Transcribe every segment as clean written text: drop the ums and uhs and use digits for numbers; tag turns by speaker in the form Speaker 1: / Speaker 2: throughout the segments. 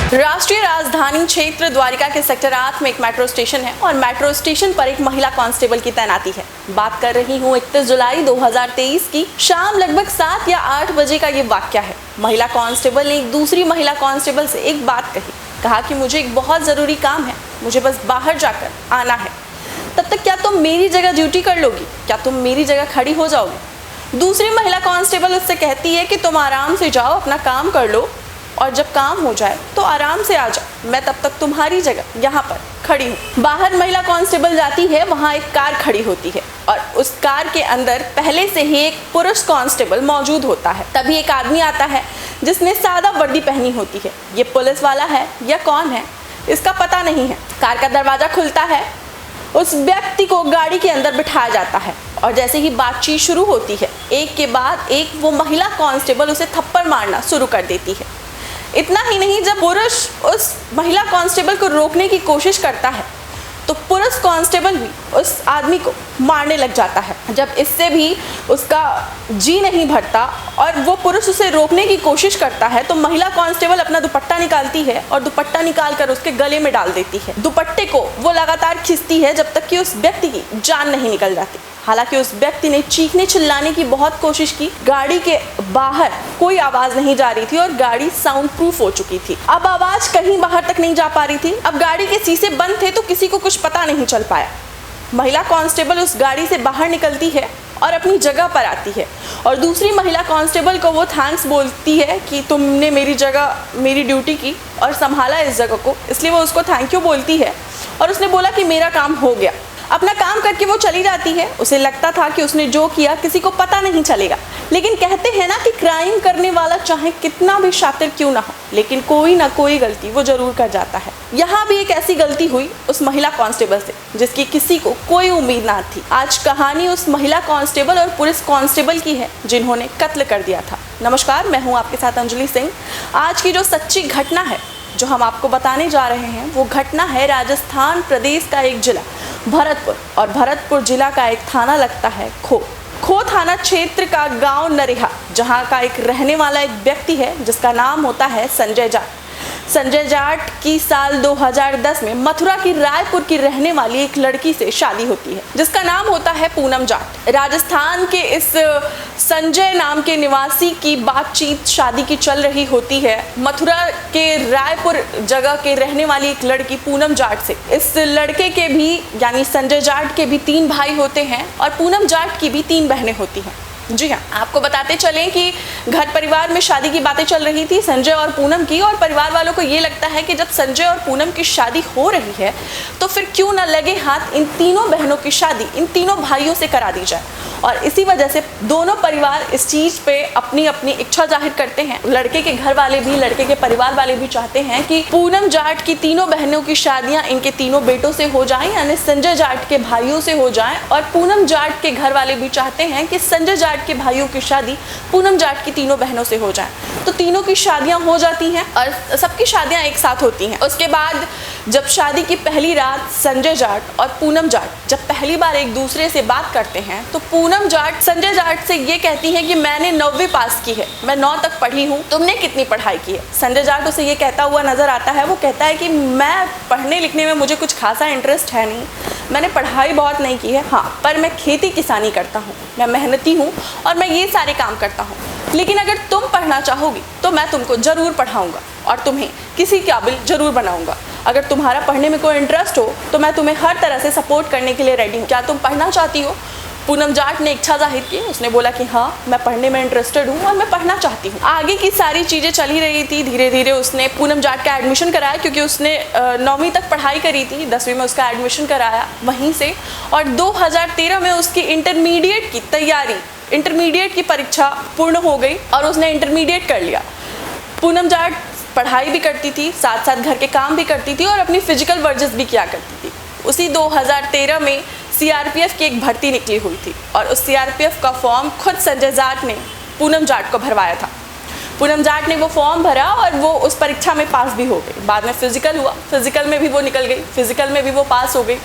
Speaker 1: राष्ट्रीय राजधानी क्षेत्र द्वारिका के सेक्टर 8 में एक मेट्रो स्टेशन है और मेट्रो स्टेशन पर एक महिला कांस्टेबल की तैनाती है। बात कर रही हूँ 31 जुलाई 2023 की शाम लगभग 7 या 8 बजे का ये वाक्य है। महिला कांस्टेबल ने एक दूसरी महिला कांस्टेबल से एक बात कहा कि मुझे एक बहुत ज़रूरी काम है, मुझे बस बाहर जाकर आना है। तब तक क्या तुम मेरी जगह ड्यूटी कर लोगी? क्या तुम मेरी जगह खड़ी हो जाओगी? दूसरी महिला कांस्टेबल उससे कहती है कि तुम आराम से जाओ, अपना काम कर लो और जब काम हो जाए तो आराम से आ जाओ, मैं तब तक तुम्हारी जगह यहाँ पर खड़ी हूँ। बाहर महिला कांस्टेबल जाती है, वहाँ एक कार खड़ी होती है और उस कार के अंदर पहले से ही एक पुरुष कांस्टेबल मौजूद होता है। तभी एक आदमी आता है जिसने सादा वर्दी पहनी होती है। ये पुलिस वाला है या कौन है इसका पता नहीं है। कार का दरवाज़ा खुलता है, उस व्यक्ति को गाड़ी के अंदर बिठाया जाता है और जैसे ही बातचीत शुरू होती है, एक के बाद एक वो महिला कांस्टेबल उसे थप्पड़ मारना शुरू कर देती है। इतना ही नहीं, जब पुरुष उस महिला कांस्टेबल को रोकने की कोशिश करता है तो पुरुष कांस्टेबल भी उस आदमी को मारने लग जाता है। जब इससे भी उसका जी नहीं भरता और वो पुरुष उसे रोकने की कोशिश करता है तो महिला कांस्टेबल अपना दुपट्टा निकालती है और दुपट्टा निकालकर उसके गले में डाल देती है। दुपट्टे को वो लगातार खींचती है जब तक कि उस व्यक्ति की जान नहीं निकल जाती। हालांकि उस व्यक्ति ने चीखने चिल्लाने की बहुत कोशिश की, गाड़ी के बाहर कोई आवाज़ नहीं जा रही थी और गाड़ी साउंड प्रूफ हो चुकी थी। अब आवाज़ कहीं बाहर तक नहीं जा पा रही थी। अब गाड़ी के शीशे बंद थे तो किसी को कुछ पता नहीं चल पाया। महिला कांस्टेबल उस गाड़ी से बाहर निकलती है और अपनी जगह पर आती है और दूसरी महिला कांस्टेबल को वो थैंक्स बोलती है कि तुमने मेरी जगह मेरी ड्यूटी की और संभाला इस जगह को, इसलिए वो उसको थैंक यू बोलती है और उसने बोला कि मेरा काम हो गया। अपना काम करके वो चली जाती है। उसे लगता था कि उसने जो किया किसी को पता नहीं चलेगा, लेकिन कहते हैं ना कि क्राइम करने वाला चाहे कितना भी शातिर क्यों ना हो, लेकिन कोई ना कोई गलती वो जरूर कर जाता है। यहाँ भी एक ऐसी गलती हुई उस महिला कांस्टेबल से जिसकी किसी को कोई उम्मीद ना थी। आज कहानी उस महिला कांस्टेबल और पुलिस कांस्टेबल की है जिन्होंने कत्ल कर दिया था। नमस्कार, मैं हूँ आपके साथ अंजलि सिंह। आज की जो सच्ची घटना है जो हम आपको बताने जा रहे हैं वो घटना है राजस्थान प्रदेश का एक जिला भरतपुर, और भरतपुर जिला का एक थाना लगता है खो थाना क्षेत्र का गांव नरेहा, जहां का एक रहने वाला एक व्यक्ति है जिसका नाम होता है संजय जाट। संजय जाट की साल 2010 में मथुरा की रायपुर की रहने वाली एक लड़की से शादी होती है जिसका नाम होता है पूनम जाट। राजस्थान के इस संजय नाम के निवासी की बातचीत शादी की चल रही होती है मथुरा के रायपुर जगह के रहने वाली एक लड़की पूनम जाट से। इस लड़के के भी यानी संजय जाट के भी 3 भाई होते हैं और पूनम जाट की भी 3 बहनें होती हैं। जी हाँ, आपको बताते चलें कि घर परिवार में शादी की बातें चल रही थी संजय और पूनम की, और परिवार वालों को ये लगता है कि जब संजय और पूनम की शादी हो रही है तो फिर क्यों ना लगे हाथ इन तीनों बहनों की शादी इन तीनों भाइयों से करा दी जाए। और इसी वजह से दोनों परिवार इस चीज़ पे अपनी अपनी इच्छा जाहिर करते हैं। लड़के के घर वाले भी, लड़के के परिवार वाले भी चाहते हैं कि पूनम जाट की तीनों बहनों की शादियां इनके तीनों बेटों से हो जाएं, यानी संजय जाट के भाइयों से हो जाएं, और पूनम जाट के घर वाले भी चाहते हैं कि संजय जाट के भाइयों की शादी पूनम जाट की तीनों बहनों से हो जाए। तो तीनों की शादियां हो जाती हैं और सबकी शादियां एक साथ होती हैं। उसके बाद जब शादी की पहली रात संजय जाट और पूनम जाट जब पहली बार एक दूसरे से बात करते हैं तो पूनम जाट संजय जाट से ये कहती है कि मैंने 9वीं पास की है, मैं 9 तक पढ़ी हूँ, तुमने कितनी पढ़ाई की है? संजय जाट उसे ये कहता हुआ नजर आता है। वो कहता है कि मैं पढ़ने लिखने में मुझे कुछ खासा इंटरेस्ट है नहीं, मैंने पढ़ाई बहुत नहीं की है, हाँ पर मैं खेती किसानी करता हूँ, मैं मेहनती हूँ और मैं ये सारे काम करता हूँ, लेकिन अगर तुम पढ़ना चाहोगी तो मैं तुमको ज़रूर पढ़ाऊँगा और तुम्हें किसी काबिल ज़रूर बनाऊँगा। अगर तुम्हारा पढ़ने में कोई इंटरेस्ट हो तो मैं तुम्हें हर तरह से सपोर्ट करने के लिए रेडी हूँ। क्या तुम पढ़ना चाहती हो? पूनम जाट ने इच्छा जाहिर की। उसने बोला कि हाँ, मैं पढ़ने में इंटरेस्टेड हूँ और मैं पढ़ना चाहती हूँ। आगे की सारी चीज़ें चल ही रही थी। धीरे धीरे उसने पूनम जाट का एडमिशन कराया क्योंकि उसने 9वीं तक पढ़ाई करी थी, 10वीं में उसका एडमिशन कराया वहीं से, और 2013 में उसकी इंटरमीडिएट की तैयारी, इंटरमीडिएट की परीक्षा पूर्ण हो गई और उसने इंटरमीडिएट कर लिया। पूनम जाट पढ़ाई भी करती थी, साथ साथ घर के काम भी करती थी और अपनी फिजिकल वर्जिश भी किया करती थी। उसी 2013 में सीआरपीएफ की एक भर्ती निकली हुई थी और उस सीआरपीएफ का फॉर्म खुद संजय जाट ने पूनम जाट को भरवाया था। पूनम जाट ने वो फॉर्म भरा और वो उस परीक्षा में पास भी हो गई। बाद में फिजिकल हुआ, फिजिकल में भी वो निकल गई, फिजिकल में भी वो पास हो गई।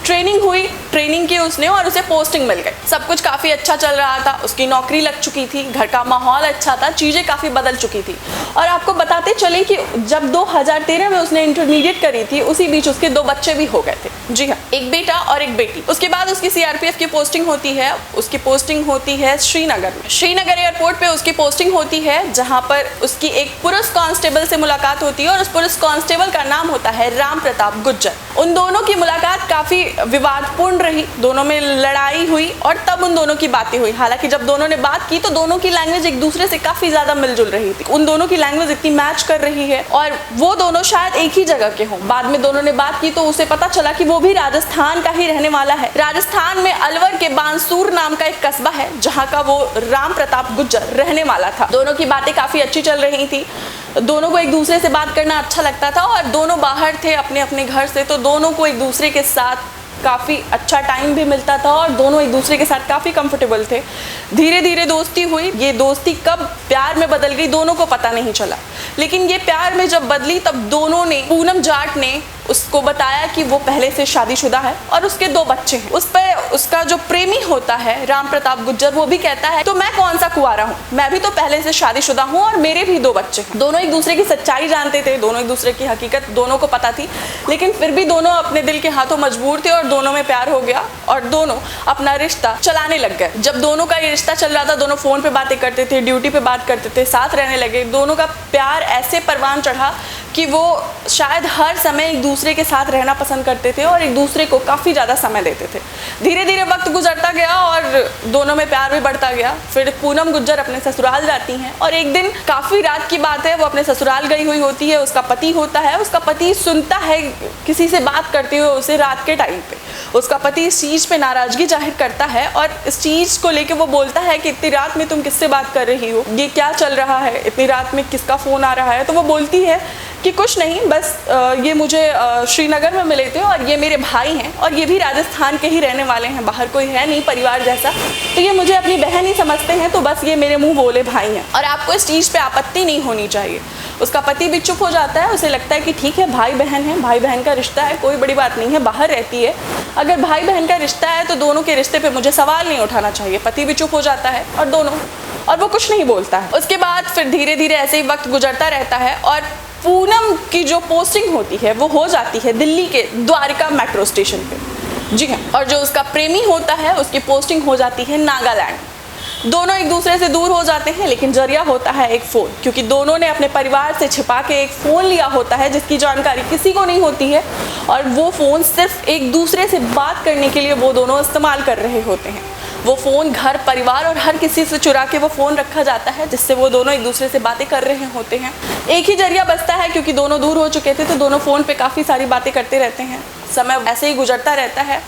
Speaker 1: ट्रेनिंग हुई, ट्रेनिंग की उसने और उसे पोस्टिंग मिल गई। सब कुछ काफ़ी अच्छा चल रहा था, उसकी नौकरी लग चुकी थी, घर का माहौल अच्छा था, चीज़ें काफ़ी बदल चुकी थी। और आपको बताते चले कि जब 2013 में उसने इंटरमीडिएट करी थी, उसी बीच उसके 2 बच्चे भी हो गए थे। जी हाँ, एक बेटा और एक बेटी। उसके बाद उसकी सीआरपीएफ की पोस्टिंग होती है। उसकी पोस्टिंग होती है श्रीनगर में। श्रीनगर एयरपोर्ट पे उसकी पोस्टिंग होती है, जहां पर उसकी एक पुलिस कांस्टेबल से मुलाकात होती है और उस पुलिस कांस्टेबल का नाम होता है राम प्रताप गुज्जर। उन दोनों की मुलाकात काफी विवादपूर्ण रही, दोनों में लड़ाई हुई और तब उन दोनों की बातें हुई। हालांकि जब दोनों ने बात की तो दोनों की लैंग्वेज एक दूसरे से काफी ज्यादा मिलजुल रही थी, उन दोनों की लैंग्वेज इतनी मैच कर रही है और वो दोनों शायद एक ही जगह के हों। बाद में दोनों ने बात की तो उसे पता चला कि वो भी राजस्थान का ही रहने वाला है। राजस्थान में अलवर के बांसूर नाम का एक कस्बा है, जहां का वो राम प्रताप गुज्जर रहने वाला था। दोनों की बातें काफी अच्छी चल रही थी, दोनों को एक दूसरे से बात करना अच्छा लगता था और दोनों बाहर थे अपने अपने घर से, तो दोनों को एक दूसरे के साथ काफ़ी अच्छा टाइम भी मिलता था और दोनों एक दूसरे के साथ काफ़ी कंफर्टेबल थे। धीरे धीरे दोस्ती हुई, ये दोस्ती कब प्यार में बदल गई दोनों को पता नहीं चला, लेकिन ये प्यार में जब बदली तब दोनों ने, पूनम जाट ने उसको बताया कि वो पहले से शादीशुदा है और उसके 2 बच्चे हैं। उस पर उसका जो प्रेमी होता है राम प्रताप गुज्जर, वो भी कहता है तो मैं कौन सा कुंवारा हूँ, मैं भी तो पहले से शादीशुदा हूँ और मेरे भी 2 बच्चे हैं। दोनों एक दूसरे की सच्चाई जानते थे, दोनों एक दूसरे की हकीकत दोनों को पता थी, लेकिन फिर भी दोनों अपने दिल के हाथों मजबूर थे और दोनों में प्यार हो गया और दोनों अपना रिश्ता चलाने लग गए। जब दोनों का ये रिश्ता चल रहा था, दोनों फोन पे बातें करते थे, ड्यूटी पे बात करते थे, साथ रहने लगे। दोनों का प्यार ऐसे परवान चढ़ा कि वो शायद हर समय एक दूसरे के साथ रहना पसंद करते थे और एक दूसरे को काफ़ी ज़्यादा समय देते थे। धीरे धीरे वक्त गुजरता गया और दोनों में प्यार भी बढ़ता गया। फिर पूनम गुज्जर अपने ससुराल जाती हैं और एक दिन काफ़ी रात की बात है, वो अपने ससुराल गई हुई होती है, उसका पति होता है, उसका पति सुनता है किसी से बात करते हुए उसे रात के टाइम पे। उसका पति इस चीज़ पे नाराज़गी जाहिर करता है और इस चीज़ को लेके वो बोलता है कि इतनी रात में तुम किससे बात कर रही हो, ये क्या चल रहा है, इतनी रात में किसका फ़ोन आ रहा है। तो वो बोलती है कि कुछ नहीं, बस ये मुझे श्रीनगर में मिले थे और ये मेरे भाई हैं और ये भी राजस्थान के ही रहने वाले हैं, बाहर कोई है नहीं परिवार जैसा, तो ये मुझे अपनी बहन ही समझते हैं, तो बस ये मेरे मुंह बोले भाई हैं और आपको इस चीज़ पे आपत्ति नहीं होनी चाहिए। उसका पति भी चुप हो जाता है, उसे लगता है कि ठीक है भाई बहन है, भाई बहन का रिश्ता है, कोई बड़ी बात नहीं है, बाहर रहती है, अगर भाई बहन का रिश्ता है तो दोनों के रिश्ते पे मुझे सवाल नहीं उठाना चाहिए। पति भी चुप हो जाता है और वो कुछ नहीं बोलता है। उसके बाद फिर धीरे धीरे ऐसे ही वक्त गुजरता रहता है और पूनम की जो पोस्टिंग होती है वो हो जाती है दिल्ली के द्वारका मेट्रो स्टेशन पे। जी हाँ, और जो उसका प्रेमी होता है उसकी पोस्टिंग हो जाती है नागालैंड। दोनों एक दूसरे से दूर हो जाते हैं, लेकिन जरिया होता है एक फ़ोन, क्योंकि दोनों ने अपने परिवार से छिपा के एक फ़ोन लिया होता है जिसकी जानकारी किसी को नहीं होती है और वो फ़ोन सिर्फ एक दूसरे से बात करने के लिए वो दोनों इस्तेमाल कर रहे होते हैं। वो फ़ोन घर, परिवार और हर किसी से चुरा के वो फ़ोन रखा जाता है जिससे वो दोनों एक दूसरे से बातें कर रहे होते हैं। एक ही जरिया बचता है, क्योंकि दोनों दूर हो चुके थे तो दोनों फ़ोन पे काफ़ी सारी बातें करते रहते हैं। समय ऐसे ही गुजरता रहता है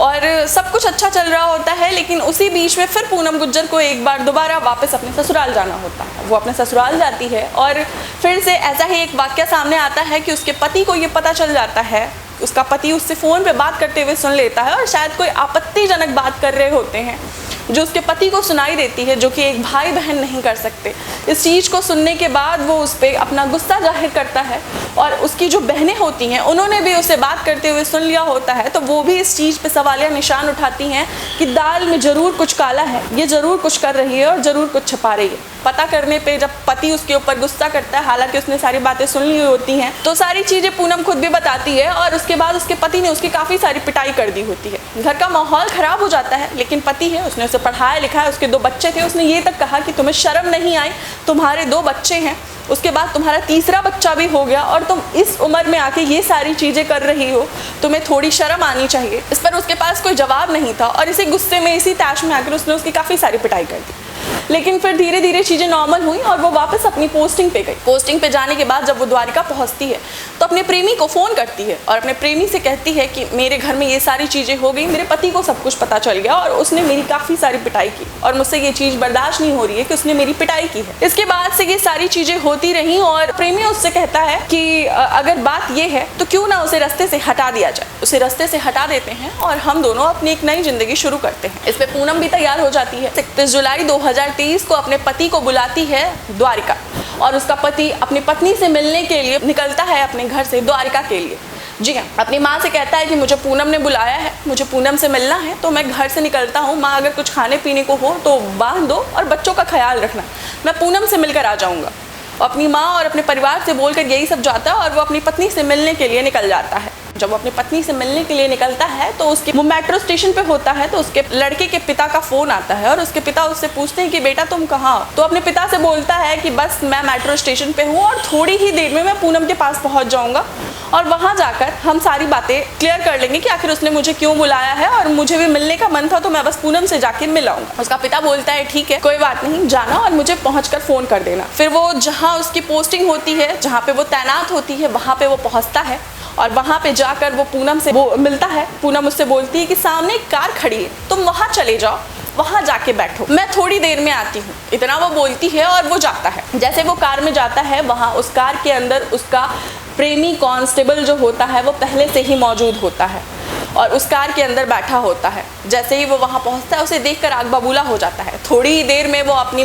Speaker 1: और सब कुछ अच्छा चल रहा होता है, लेकिन उसी बीच में फिर पूनम गुज्जर को एक बार दोबारा वापस अपने ससुराल जाना होता है। वो अपने ससुराल जाती है और फिर से ऐसा ही एक वाक़या सामने आता है कि उसके पति को ये पता चल जाता है, उसका पति उससे फ़ोन पे बात करते हुए सुन लेता है और शायद कोई आपत्तिजनक बात कर रहे होते हैं जो उसके पति को सुनाई देती है, जो कि एक भाई बहन नहीं कर सकते। इस चीज़ को सुनने के बाद वो उस पर अपना गुस्सा जाहिर करता है और उसकी जो बहनें होती हैं उन्होंने भी उसे बात करते हुए सुन लिया होता है, तो वो भी इस चीज़ पे सवालिया निशान उठाती हैं कि दाल में ज़रूर कुछ काला है, ये ज़रूर कुछ कर रही है और ज़रूर कुछ छिपा रही है। पता करने पे जब पति उसके ऊपर गुस्सा करता है, हालांकि उसने सारी बातें सुन ली होती हैं, तो सारी चीज़ें पूनम खुद भी बताती है और उसके बाद उसके पति ने उसकी काफ़ी सारी पिटाई कर दी होती है। घर का माहौल ख़राब हो जाता है, लेकिन पति है, उसने उसे पढ़ाया लिखाया, उसके 2 बच्चे थे, उसने ये तक कहा कि तुम्हें शर्म नहीं आई, तुम्हारे 2 बच्चे हैं, उसके बाद तुम्हारा तीसरा बच्चा भी हो गया और तुम इस उम्र में आके ये सारी चीज़ें कर रही हो, तुम्हें थोड़ी शर्म आनी चाहिए। इस पर उसके पास कोई जवाब नहीं था और इसी गुस्से में, इसी तैश में आकर उसने उसकी काफ़ी सारी पिटाई कर दी। लेकिन फिर धीरे धीरे चीज़ें नॉर्मल हुई और वो वापस अपनी पोस्टिंग पे गई। पोस्टिंग पे जाने के बाद जब वो द्वारका पहुंचती है तो अपने प्रेमी को फ़ोन करती है और अपने प्रेमी से कहती है कि मेरे घर में ये सारी चीज़ें हो गई, मेरे पति को सब कुछ पता चल गया और उसने मेरी काफ़ी सारी पिटाई की और मुझसे ये चीज़ बर्दाश्त नहीं हो रही है कि उसने मेरी पिटाई की है। इसके बाद से ये सारी चीज़ें होती रहीं और प्रेमी उससे कहता है कि अगर बात ये है तो क्यों ना उसे रास्ते से हटा दिया जाए। उसे रास्ते से हटा देते हैं और हम दोनों अपनी एक नई जिंदगी शुरू करते हैं। इस पर पूनम भी तैयार हो जाती है। 31 जुलाई 2023 को अपने पति को बुलाती है द्वारका और उसका पति अपनी पत्नी से मिलने के लिए निकलता है अपने घर से द्वारका के लिए। जी हाँ, अपनी माँ से कहता है कि मुझे पूनम ने बुलाया है, मुझे पूनम से मिलना है, तो मैं घर से निकलता हूँ। माँ अगर कुछ खाने पीने को हो तो बांध दो और बच्चों का ख्याल रखना, मैं पूनम से मिलकर आ जाऊँगा। अपनी माँ और अपने परिवार से बोलकर यही सब जाता है और वो अपनी पत्नी से मिलने के लिए निकल जाता है। जब वो अपनी पत्नी से मिलने के लिए निकलता है तो वो मेट्रो स्टेशन पे होता है, तो उसके लड़के के पिता का फोन आता है और उसके पिता उससे पूछते हैं कि बेटा तुम कहाँ हो। तो अपने पिता से बोलता है कि बस मैं मेट्रो स्टेशन पे हूँ और थोड़ी ही देर में मैं पूनम के पास पहुँच जाऊँगा और वहाँ जाकर हम सारी बातें क्लियर कर लेंगे कि आखिर उसने मुझे क्यों बुलाया है, और मुझे भी मिलने का मन था तो मैं बस पूनम से जाके मिल आऊँगा। उसका पिता बोलता है ठीक है, कोई बात नहीं, जाना और मुझे पहुँच फ़ोन कर देना। फिर वो जहाँ उसकी पोस्टिंग होती है, जहाँ पे वो तैनात होती है, वहाँ पे वो पहुँचता है और वहाँ पे जाकर वो पूनम से मिलता है। पूनम उससे बोलती है कि सामने एक कार खड़ी है, तुम वहाँ चले जाओ, वहाँ जाके बैठो, मैं थोड़ी देर में आती हूँ। इतना वो बोलती है और वो जाता है। जैसे वो कार में जाता है, वहाँ उस कार के अंदर उसका प्रेमी कांस्टेबल जो होता है वो पहले से ही मौजूद होता है और उस कार के अंदर बैठा होता है। जैसे ही वो वहाँ पहुँचता है, उसे देखकर आग बबूला हो जाता है। थोड़ी ही देर में वो अपनी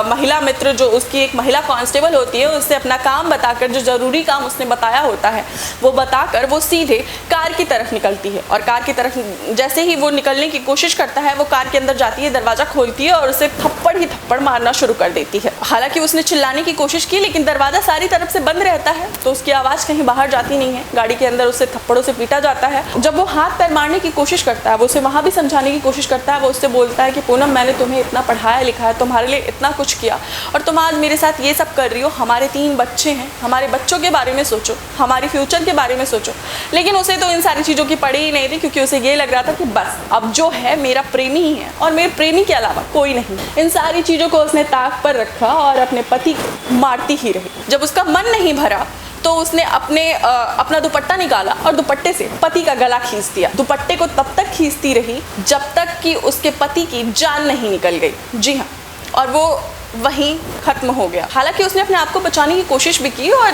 Speaker 1: महिला मित्र, जो उसकी एक महिला कांस्टेबल होती है, उससे अपना काम बताकर, जो ज़रूरी काम उसने बताया होता है वो बताकर वो सीधे कार की तरफ निकलती है। और कार की तरफ जैसे ही वो निकलने की कोशिश करता है, वो कार के अंदर जाती है, दरवाज़ा खोलती है और उसे थप्पड़ ही थप्पड़ मारना शुरू कर देती है। हालांकि उसने चिल्लाने की कोशिश की, लेकिन दरवाज़ा सारी तरफ से बंद रहता है तो उसकी आवाज़ कहीं बाहर जाती नहीं है। गाड़ी के अंदर उसे थप्पड़ों से पीटा जाता है। जब वो हाथ पैर मारने की कोशिश करता है, वो उसे वहाँ भी समझाने की कोशिश करता है। वो उससे बोलता है कि पूनम, मैंने तुम्हें इतना पढ़ाया लिखा है, तुम्हारे लिए इतना कुछ किया और तुम आज मेरे साथ ये सब कर रही हो। हमारे 3 बच्चे हैं, हमारे बच्चों के बारे में सोचो, हमारे फ्यूचर के बारे में सोचो। लेकिन उसे तो इन सारी चीज़ों की पड़ी ही नहीं थी, क्योंकि उसे ये लग रहा था कि बस अब जो है मेरा प्रेमी ही है और मेरे प्रेमी के अलावा कोई नहीं। इन सारी चीज़ों को उसने ताक पर रखा और अपने पति को मारती ही रही। जब उसका मन नहीं भरा तो उसने अपना दुपट्टा निकाला और दुपट्टे से पति का गला खींच दिया। दुपट्टे को तब तक खींचती रही जब तक कि उसके पति की जान नहीं निकल गई। जी हाँ, और वो वहीं खत्म हो गया। हालांकि उसने अपने आप को बचाने की कोशिश भी की और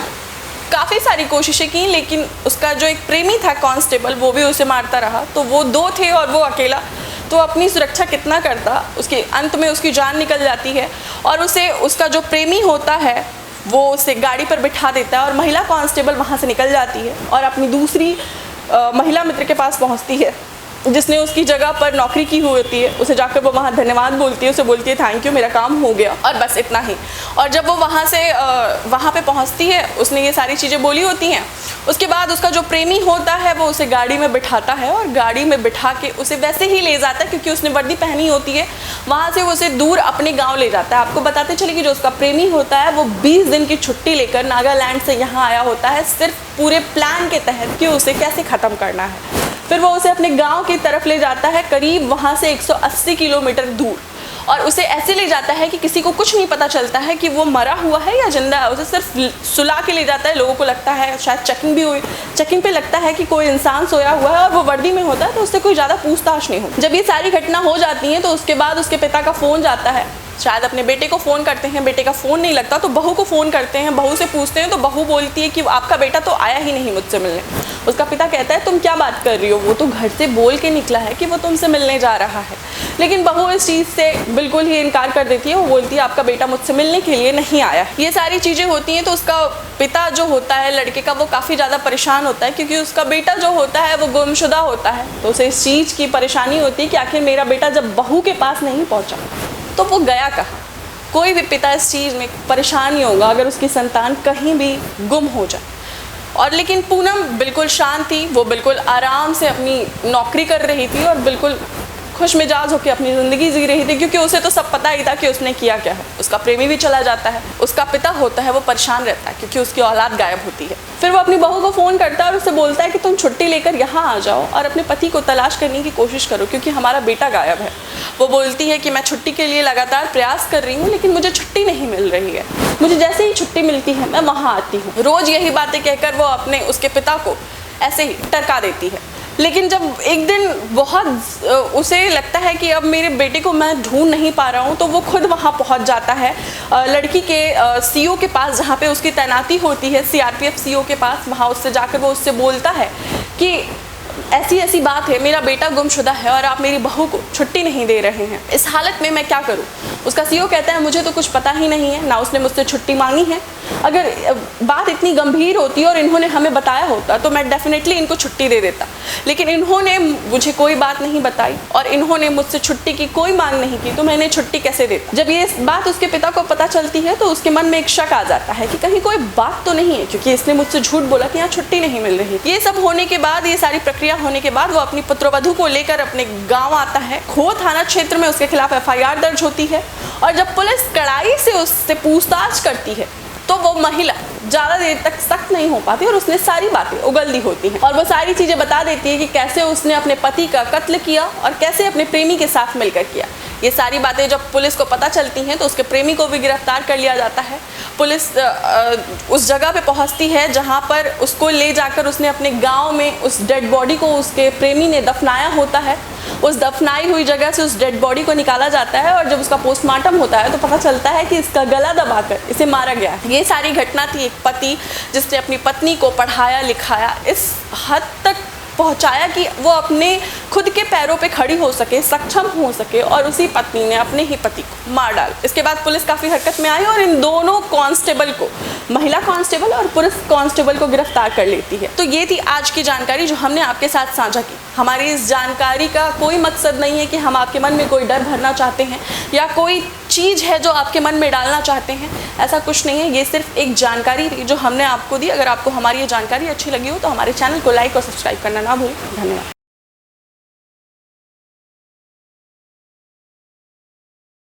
Speaker 1: काफ़ी सारी कोशिशें की, लेकिन उसका जो एक प्रेमी था कांस्टेबल, वो भी उसे मारता रहा। तो वो 2 थे और वो अकेला, तो अपनी सुरक्षा कितना करता। उसके अंत में उसकी जान निकल जाती है और उसे उसका जो प्रेमी होता है वो उसे गाड़ी पर बिठा देता है और महिला कांस्टेबल वहाँ से निकल जाती है और अपनी दूसरी महिला मित्र के पास पहुँचती है, जिसने उसकी जगह पर नौकरी की हुई होती है। उसे जाकर वो वहाँ धन्यवाद बोलती है, उसे बोलती है थैंक यू, मेरा काम हो गया, और बस इतना ही। और जब वो वहाँ पे पहुँचती है, उसने ये सारी चीज़ें बोली होती हैं। उसके बाद उसका जो प्रेमी होता है वो उसे गाड़ी में बिठाता है और गाड़ी में बिठा के उसे वैसे ही ले जाता है, क्योंकि उसने वर्दी पहनी होती है। वहाँ से वो उसे दूर अपने गाँव ले जाता है। आपको बताते चले कि जो उसका प्रेमी होता है वो 20 दिन की छुट्टी लेकर नागालैंड से यहाँ आया होता है, सिर्फ पूरे प्लान के तहत कि उसे कैसे ख़त्म करना है। फिर वो उसे अपने गांव की तरफ ले जाता है, करीब वहाँ से 180 किलोमीटर दूर, और उसे ऐसे ले जाता है कि किसी को कुछ नहीं पता चलता है कि वो मरा हुआ है या जिंदा है। उसे सिर्फ सुला के ले जाता है। लोगों को लगता है, शायद चेकिंग भी हुई, चेकिंग पे लगता है कि कोई इंसान सोया हुआ है और वो वर्दी में होता है, तो उससे कोई ज़्यादा पूछताछ नहीं होती। जब ये सारी घटना हो जाती है तो उसके बाद उसके पिता का फ़ोन जाता है। शायद अपने बेटे को फ़ोन करते हैं, बेटे का फ़ोन नहीं लगता तो बहू को फ़ोन करते हैं। बहू से पूछते हैं तो बहू बोलती है कि आपका बेटा तो आया ही नहीं मुझसे मिलने। उसका पिता कहता है तुम क्या बात कर रही हो, वो तो घर से बोल के निकला है कि वो तुमसे मिलने जा रहा है। लेकिन बहू इस चीज़ से बिल्कुल ही इनकार कर देती है। वो बोलती है आपका बेटा मुझसे मिलने के लिए नहीं आया। ये सारी चीज़ें होती हैं तो उसका पिता जो होता है लड़के का, वो काफ़ी ज़्यादा परेशान होता है, क्योंकि उसका बेटा जो होता है वो गुमशुदा होता है। तो उसे इस चीज़ की परेशानी होती है कि आखिर मेरा बेटा जब बहू के पास नहीं पहुँचा तो वो गया कहाँ। कोई भी पिता इस चीज़ में परेशान ही होगा अगर उसकी संतान कहीं भी गुम हो जाए। और लेकिन पूनम बिल्कुल शांत थी, वो बिल्कुल आराम से अपनी नौकरी कर रही थी और बिल्कुल खुश मिजाज होकर अपनी ज़िंदगी जी रही थी, क्योंकि उसे तो सब पता ही था कि उसने किया क्या है। उसका प्रेमी भी चला जाता है, उसका पिता होता है वो परेशान रहता है क्योंकि उसकी औलाद गायब होती है। फिर वो अपनी बहू को फ़ोन करता है और उससे बोलता है कि तुम छुट्टी लेकर यहाँ आ जाओ और अपने पति को तलाश करने की कोशिश करो, क्योंकि हमारा बेटा गायब है। वो बोलती है कि मैं छुट्टी के लिए लगातार प्रयास कर रही हूँ, लेकिन मुझे छुट्टी नहीं मिल रही है। मुझे जैसे ही छुट्टी मिलती है मैं वहाँ आती हूँ। रोज़ यही बातें कहकर वो अपने उसके पिता को ऐसे ही टरका देती है। लेकिन जब एक दिन बहुत उसे लगता है कि अब मेरे बेटे को मैं ढूंढ नहीं पा रहा हूँ, तो वो खुद वहाँ पहुँच जाता है लड़की के सीओ के पास, जहाँ पे उसकी तैनाती होती है, सीआरपीएफ सीओ के पास। वहाँ उससे जाकर वो उससे बोलता है कि ऐसी ऐसी बात है, मेरा बेटा गुमशुदा है और आप मेरी बहू को छुट्टी नहीं दे रहे हैं, इस हालत में मैं क्या करूं। उसका सीईओ कहता है मुझे तो कुछ पता ही नहीं है, ना उसने मुझसे छुट्टी मांगी है। अगर बात इतनी गंभीर होती और इन्होंने हमें बताया होता तो मैं डेफिनेटली इनको छुट्टी दे देता, लेकिन इन्होंने मुझे कोई बात नहीं बताई और इन्होंने मुझसे छुट्टी की कोई मांग नहीं की, तो मैंने छुट्टी कैसे देता। जब ये बात उसके पिता को पता चलती है तो उसके मन में एक शक आ जाता है कि कहीं कोई बात तो नहीं है, क्योंकि इसने मुझसे झूठ बोला कि यहाँ छुट्टी नहीं मिल रही। ये सब होने के बाद, ये सारी प्रक्रिया होने के बाद वो अपनी पुत्रवधू को लेकर अपने गाँव आता है। खो थाना क्षेत्र में उसके खिलाफ FIR दर्ज होती है और जब पुलिस कड़ाई से उससे पूछताछ करती है तो वो महिला ज़्यादा देर तक सख्त नहीं हो पाती और उसने सारी बातें उगल दी होती हैं और वो सारी चीज़ें बता देती है कि कैसे उसने अपने पति का कत्ल किया और कैसे अपने प्रेमी के साथ मिलकर किया। ये सारी बातें जब पुलिस को पता चलती हैं तो उसके प्रेमी को भी गिरफ्तार कर लिया जाता है। पुलिस उस जगह पे पहुंचती है जहां पर उसको ले जाकर उसने अपने गांव में उस डेड बॉडी को उसके प्रेमी ने दफनाया होता है। उस दफनाई हुई जगह से उस डेड बॉडी को निकाला जाता है और जब उसका पोस्टमार्टम होता है तो पता चलता है कि इसका गला दबाकर इसे मारा गया है। ये सारी घटना थी एक पति जिसने अपनी पत्नी को पढ़ाया लिखाया, इस हद तक पहुंचाया कि वो अपने खुद के पैरों पे खड़ी हो सके, सक्षम हो सके, और उसी पत्नी ने अपने ही पति को मार डाला। इसके बाद पुलिस काफ़ी हरकत में आई और इन दोनों कांस्टेबल को, महिला कांस्टेबल और पुरुष कांस्टेबल को गिरफ्तार कर लेती है। तो ये थी आज की जानकारी जो हमने आपके साथ साझा की। हमारी इस जानकारी का कोई मकसद नहीं है कि हम आपके मन में कोई डर भरना चाहते हैं या कोई चीज़ है जो आपके मन में डालना चाहते हैं, ऐसा कुछ नहीं है। ये सिर्फ एक जानकारी थी जो हमने आपको दी। अगर आपको हमारी ये जानकारी अच्छी लगी हो तो हमारे चैनल को लाइक और सब्सक्राइब करना ना भूलें। धन्यवाद।